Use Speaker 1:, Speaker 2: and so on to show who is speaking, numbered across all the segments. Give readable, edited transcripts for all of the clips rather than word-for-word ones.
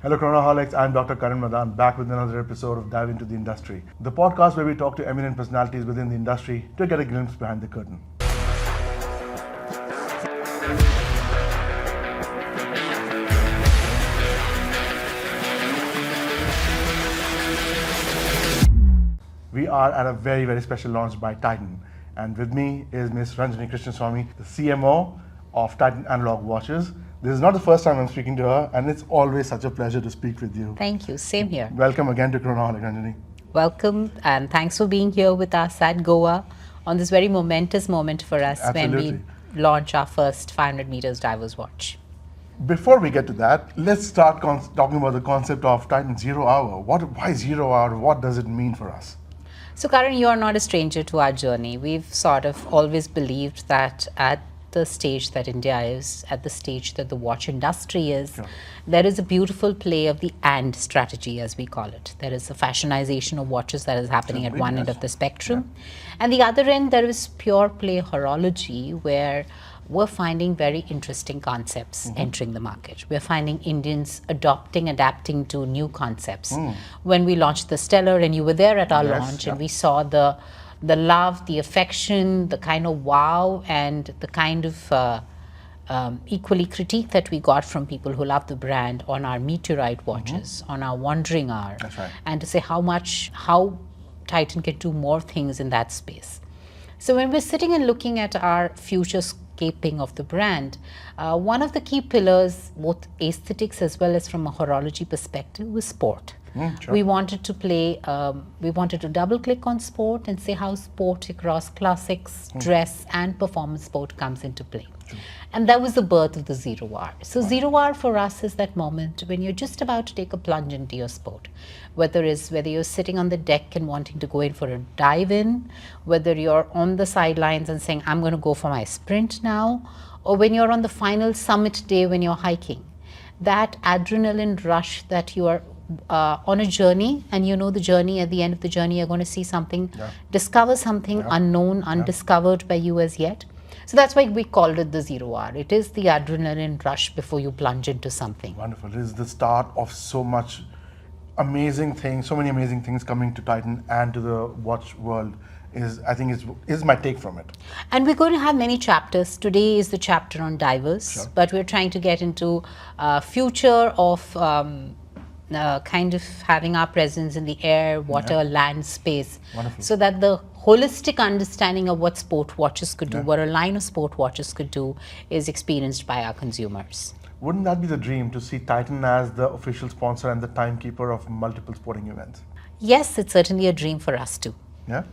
Speaker 1: Hello Chronoholics, I'm Dr. Karan Madan, back with another episode of Dive Into the Industry, the podcast where we talk to eminent personalities within the industry to get a glimpse behind the curtain. We are at a very, very special launch by Titan, and with me is Miss Ranjani Krishnaswamy, the CMO of Titan Analog Watches. This is not the first time I'm speaking to her, and it's always such a pleasure to speak with you.
Speaker 2: Thank you. Same here.
Speaker 1: Welcome again to Chronoholic, Ranjani.
Speaker 2: Welcome, and thanks for being here with us at Goa on this very momentous moment for us.
Speaker 1: Absolutely.
Speaker 2: When we launch our first 500 meters diver's watch.
Speaker 1: Before we get to that, let's start talking about the concept of Titan Zero Hour. Why Zero Hour? What does it mean for us?
Speaker 2: So, Karan, you are not a stranger to our journey. We've sort of always believed that at the stage that India is, at the stage that the watch industry is,
Speaker 1: Sure.
Speaker 2: there is a beautiful play of the "and" strategy, as we call it. There is a fashionization of watches that is happening at one end of the spectrum. And the other end, there is pure play horology, where we're finding very interesting concepts entering the market. We're finding Indians adapting to new concepts. When we launched the Stellar, and you were there at our launch, and we saw the love, the affection, the kind of wow, and the kind of equally critique that we got from people who love the brand on our Meteorite watches, on our Wandering Hour,
Speaker 1: That's right.
Speaker 2: and to say how Titan can do more things in that space. So when we're sitting and looking at our future scaping of the brand, one of the key pillars, both aesthetics as well as from a horology perspective, was sport.
Speaker 1: Sure.
Speaker 2: We wanted to we wanted to double click on sport and say how sport across classics, dress and performance sport comes into play. And that was the birth of the Zero Hour. So Zero Hour for us is that moment when you're just about to take a plunge into your sport. Whether you're sitting on the deck and wanting to go in for a dive in, whether you're on the sidelines and saying, I'm going to go for my sprint now, or when you're on the final summit day when you're hiking. That adrenaline rush that you are on a journey, and you know the journey, at the end of the journey, you're going to see something, discover something unknown, undiscovered by you as yet. So that's why we called it the Zero Hour. It is the adrenaline rush before you plunge into something.
Speaker 1: Wonderful. It is the start of so much amazing things, so many amazing things coming to Titan and to the watch world. Is my take from it.
Speaker 2: And we're going to have many chapters. Today is the chapter on divers, but we're trying to get into future of kind of having our presence in the air, water, land, space.
Speaker 1: Wonderful.
Speaker 2: So that the holistic understanding of what sport watches could do, what a line of sport watches could do, is experienced by our consumers.
Speaker 1: Wouldn't that be the dream, to see Titan as the official sponsor and the timekeeper of multiple sporting events?
Speaker 2: Yes, it's certainly a dream for us too.
Speaker 1: Yeah?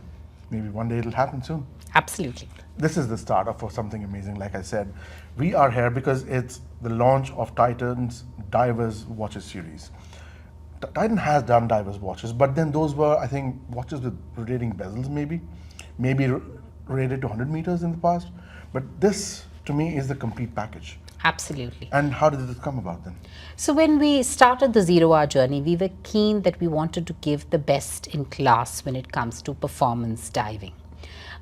Speaker 1: Maybe one day it'll happen soon.
Speaker 2: Absolutely.
Speaker 1: This is the start of something amazing. Like I said, we are here because it's the launch of Titan's Divers Watches series. Titan has done divers watches, but then those were, I think, watches with rotating bezels, maybe rated to 100 meters in the past. But this, to me, is the complete package.
Speaker 2: Absolutely.
Speaker 1: And how did this come about then?
Speaker 2: So when we started the Zero Hour journey, we were keen that we wanted to give the best in class when it comes to performance diving.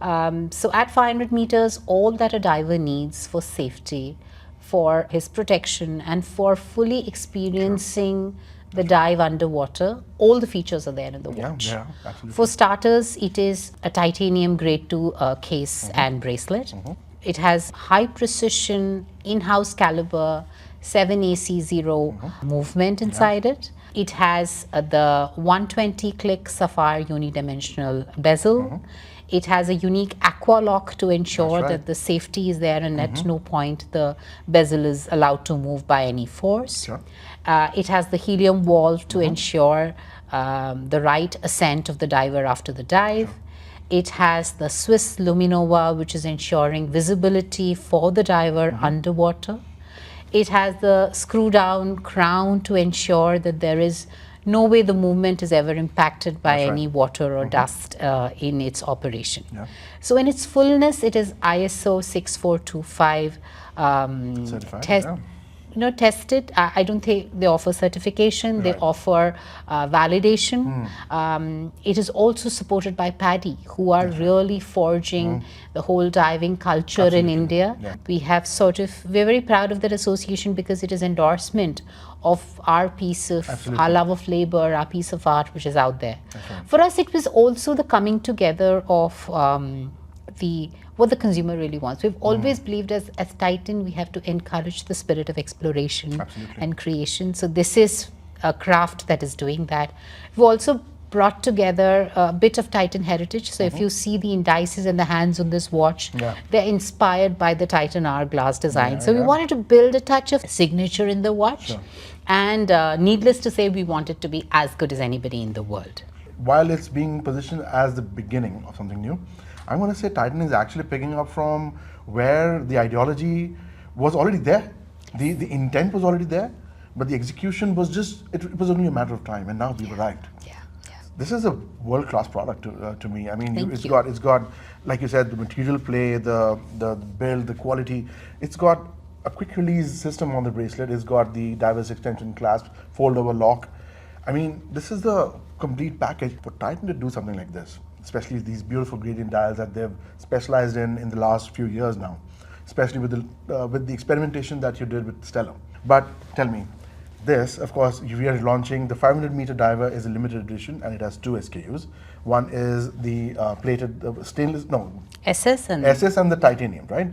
Speaker 2: So at 500 meters, all that a diver needs for safety, for his protection, and for fully experiencing the dive underwater, all the features are there in the watch.
Speaker 1: Yeah, absolutely.
Speaker 2: For starters, it is a titanium grade 2 case and bracelet. It has high precision, in-house caliber, 7AC0 movement inside it. It has the 120 click sapphire unidimensional bezel. It has a unique aqua lock to ensure that the safety is there, and at no point the bezel is allowed to move by any force.
Speaker 1: Sure.
Speaker 2: It has the helium valve to ensure the right ascent of the diver after the dive. It has the Swiss Luminova, which is ensuring visibility for the diver underwater. It has the screw down crown to ensure that there is no way the movement is ever impacted by any water or dust in its operation. So in its fullness, it is ISO 6425
Speaker 1: Certified,
Speaker 2: tested. I don't think they offer certification. They
Speaker 1: Right.
Speaker 2: offer validation. It is also supported by PADI, who are really forging the whole diving culture in
Speaker 1: Absolutely.
Speaker 2: India.
Speaker 1: Yeah.
Speaker 2: We're very proud of that association because it is endorsement of our piece of,
Speaker 1: Absolutely.
Speaker 2: our love of labor, our piece of art which is out there.
Speaker 1: right.
Speaker 2: For us, it was also the coming together of what the consumer really wants. We've always believed as Titan, we have to encourage the spirit of exploration
Speaker 1: Absolutely.
Speaker 2: and creation. So this is a craft that is doing that. We've also brought together a bit of Titan heritage. So if you see the indices and the hands on this watch,
Speaker 1: Yeah.
Speaker 2: they're inspired by the Titan hourglass design.
Speaker 1: Yeah,
Speaker 2: So we
Speaker 1: yeah.
Speaker 2: wanted to build a touch of signature in the watch.
Speaker 1: Sure.
Speaker 2: And needless to say, we want it to be as good as anybody in the world.
Speaker 1: While it's being positioned as the beginning of something new, I'm going to say Titan is actually picking up from where the ideology was already there. The intent was already there, but the execution was just, it was only a matter of time, and now we've arrived.
Speaker 2: Yeah, yeah.
Speaker 1: This is a world-class product to me. I mean,
Speaker 2: Thank
Speaker 1: it's
Speaker 2: you.
Speaker 1: got, like you said, the material play, the build, the quality. It's got a quick release system on the bracelet. It's got the diverse extension clasp, fold-over lock. I mean, this is the complete package. For Titan to do something like this, especially these beautiful gradient dials that they've specialized in the last few years now, especially with the experimentation that you did with Stella. But tell me, this, of course, we are launching the 500-meter diver is a limited edition, and it has two SKUs. One is the plated stainless, no,
Speaker 2: SS and
Speaker 1: SS and the titanium, right?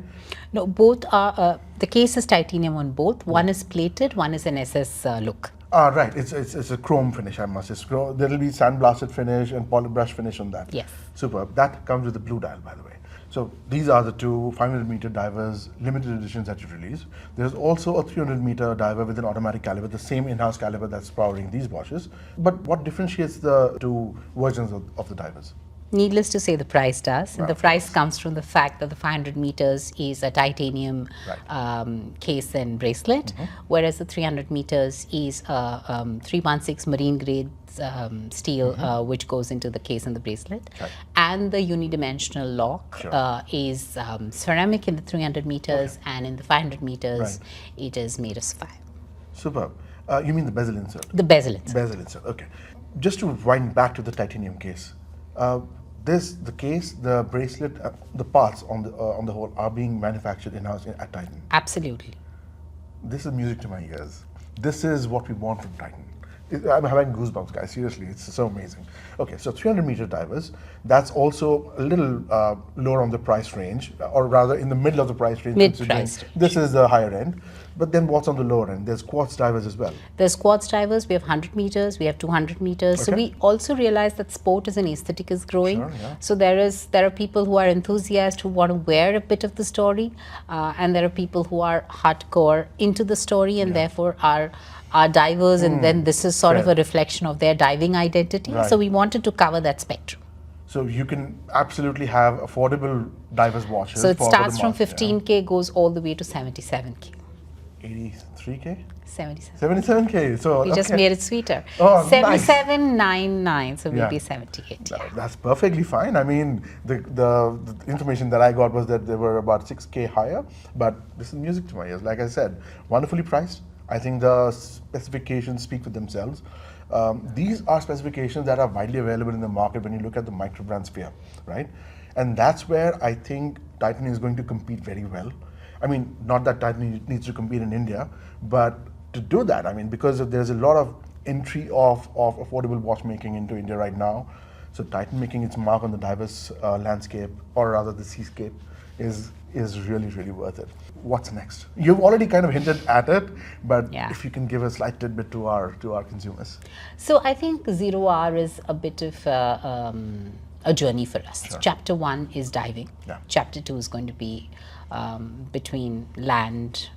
Speaker 2: no, both are the case is titanium on both. One is plated, one is an SS look.
Speaker 1: Right. It's a chrome finish, I must say. There will be sandblasted finish and polybrush finish on that.
Speaker 2: Yes.
Speaker 1: Superb. That comes with the blue dial, by the way. So these are the two 500-meter divers limited editions that you release. There's also a 300-meter diver with an automatic caliber, the same in-house caliber that's powering these watches. But what differentiates the two versions of the divers?
Speaker 2: Needless to say, the price does. And the
Speaker 1: Of
Speaker 2: price comes from the fact that the 500 meters is a titanium
Speaker 1: Right.
Speaker 2: case and bracelet, whereas the 300 meters is a 316 marine grade steel, which goes into the case and the bracelet.
Speaker 1: Right.
Speaker 2: And the unidimensional lock
Speaker 1: Sure.
Speaker 2: is ceramic in the 300 meters, and in the 500 meters,
Speaker 1: Right.
Speaker 2: it is made of sapphire.
Speaker 1: Superb. You mean the bezel insert?
Speaker 2: The bezel insert.
Speaker 1: Bezel insert, okay. Just to wind back to the titanium case, the case, the bracelet, the parts on the whole are being manufactured in-house at Titan.
Speaker 2: Absolutely.
Speaker 1: This is music to my ears. This is what we want from Titan. I'm having goosebumps, guys. Seriously, it's so amazing. Okay, so 300-meter divers. That's also a little lower on the price range, or rather in the middle of the price range.
Speaker 2: Mid-price
Speaker 1: considering
Speaker 2: range.
Speaker 1: This is the higher end. But then what's on the lower end? There's quartz divers as well.
Speaker 2: There's quartz divers, we have 100 meters, we have 200 meters. So
Speaker 1: Okay.
Speaker 2: we also realize that sport as an aesthetic is growing.
Speaker 1: Sure, yeah.
Speaker 2: So there are people who are enthusiasts who want to wear a bit of the story, and there are people who are hardcore into the story and therefore are divers, and then this is sort of
Speaker 1: Fair.
Speaker 2: a reflection of their diving identity.
Speaker 1: Right.
Speaker 2: So we wanted to cover that spectrum.
Speaker 1: So you can absolutely have affordable divers watches.
Speaker 2: So it
Speaker 1: for the
Speaker 2: starts from
Speaker 1: mass, yeah.
Speaker 2: 15K, goes all the way to 77K.
Speaker 1: 83K?
Speaker 2: 77.
Speaker 1: 77K. So
Speaker 2: We just
Speaker 1: okay.
Speaker 2: made it sweeter.
Speaker 1: Oh, nice.
Speaker 2: 7799, so
Speaker 1: Yeah.
Speaker 2: maybe 78. Yeah.
Speaker 1: That's perfectly fine. I mean, the information that I got was that they were about 6K higher, but this is music to my ears. Like I said, wonderfully priced. I think the specifications speak for themselves. These are specifications that are widely available in the market when you look at the micro brand sphere, right? And that's where I think Titan is going to compete very well. I mean, not that Titan needs to compete in India, but to do that, I mean, because there's a lot of entry of affordable watchmaking into India right now. So Titan making its mark on the diverse landscape, or rather the seascape, is really, really worth it. What's next? You've already kind of hinted at it, but
Speaker 2: Yeah.
Speaker 1: if you can give a slight tidbit to our consumers.
Speaker 2: So I think Zero Hour is a bit of a journey for us.
Speaker 1: Sure.
Speaker 2: Chapter 1 is diving.
Speaker 1: Yeah.
Speaker 2: Chapter 2 is going to be between land,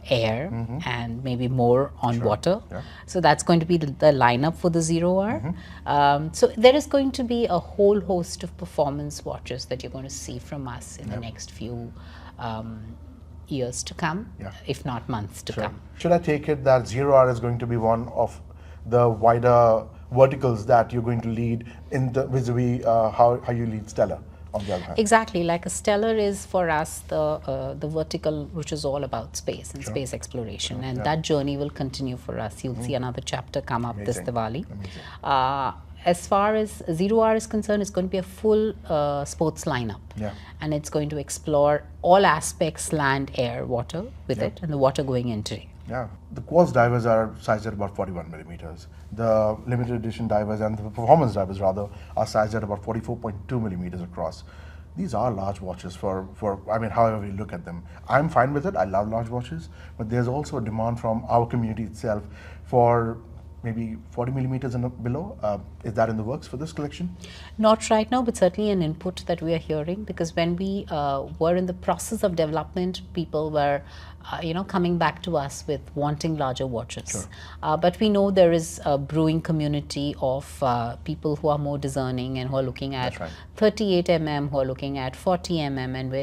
Speaker 2: air, and maybe more on water.
Speaker 1: Yeah.
Speaker 2: So that's going to be the lineup for the Zero Hour. So there is going to be a whole host of performance watches that you're going to see from us in the next few years to come,
Speaker 1: Yeah.
Speaker 2: if not months to come.
Speaker 1: Should I take it that Zero Hour is going to be one of the wider verticals that you're going to lead in the vis-a-vis how you lead Stella? on the other hand.
Speaker 2: Exactly, like a stellar is for us the vertical, which is all about space and space exploration, and that journey will continue for us. You'll see another chapter come up this Diwali. As far as Zero Hour is concerned, it's going to be a full sports lineup, and it's going to explore all aspects: land, air, water with it, and the water going into it.
Speaker 1: Yeah, the quartz divers are sized at about 41 millimeters. The limited edition divers and the performance divers rather are sized at about 44.2 millimeters across. These are large watches for I mean, however we look at them. I'm fine with it. I love large watches, but there's also a demand from our community itself for maybe 40 millimeters and below. Is that in the works for this collection?
Speaker 2: Not right now, but certainly an input that we are hearing, because when we were in the process of development, people were coming back to us with wanting larger watches. But we know there is a brewing community of people who are more discerning and who are looking at 38 mm, who are looking at 40 mm, and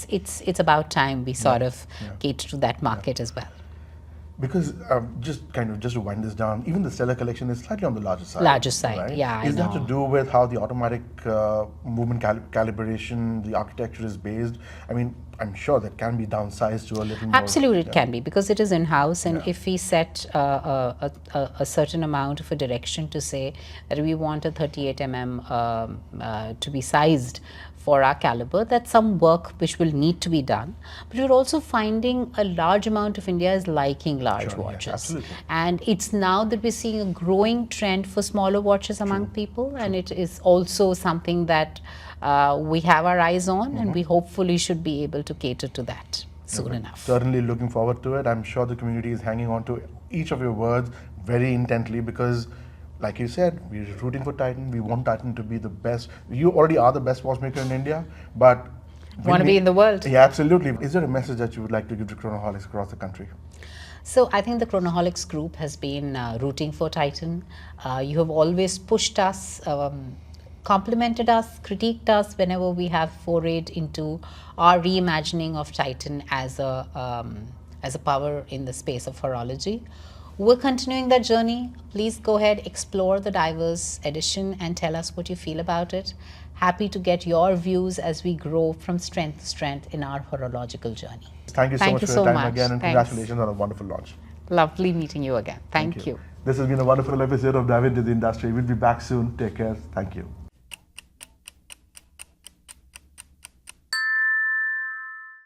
Speaker 2: it's about time we sort of cater to that market as well.
Speaker 1: Because just to wind this down, even the Stellar collection is slightly on the larger side.
Speaker 2: Larger side,
Speaker 1: right?
Speaker 2: yeah.
Speaker 1: Is that to do with how the automatic movement calibration, the architecture is based? I mean, I'm sure that can be downsized to a little more.
Speaker 2: Absolutely, it can be, because it is in-house, and if we set a certain amount of a direction to say that we want a 38 mm to be sized for our caliber, that's some work which will need to be done. But we're also finding a large amount of India is liking large watches.
Speaker 1: Yes, absolutely.
Speaker 2: And it's now that we're seeing a growing trend for smaller watches among people, and it is also something that we have our eyes on, and we hopefully should be able to cater to that soon enough.
Speaker 1: Certainly looking forward to it. I'm sure the community is hanging on to each of your words very intently, because like you said, we're rooting for Titan. We want Titan to be the best. You already are the best watchmaker in India, but
Speaker 2: want to be in the world.
Speaker 1: Yeah, absolutely. Is there a message that you would like to give to Chronoholics across the country?
Speaker 2: So I think the Chronoholics group has been rooting for Titan. You have always pushed us, complimented us, critiqued us whenever we have forayed into our reimagining of Titan as a power in the space of horology. We're continuing that journey. Please go ahead, explore the Divers edition and tell us what you feel about it. Happy to get your views as we grow from strength to strength in our horological journey.
Speaker 1: Thank you so much for your time again, and congratulations on a wonderful launch.
Speaker 2: Lovely meeting you again. Thank you.
Speaker 1: This has been a wonderful episode of Dive Into the Industry. We'll be back soon. Take care. Thank you.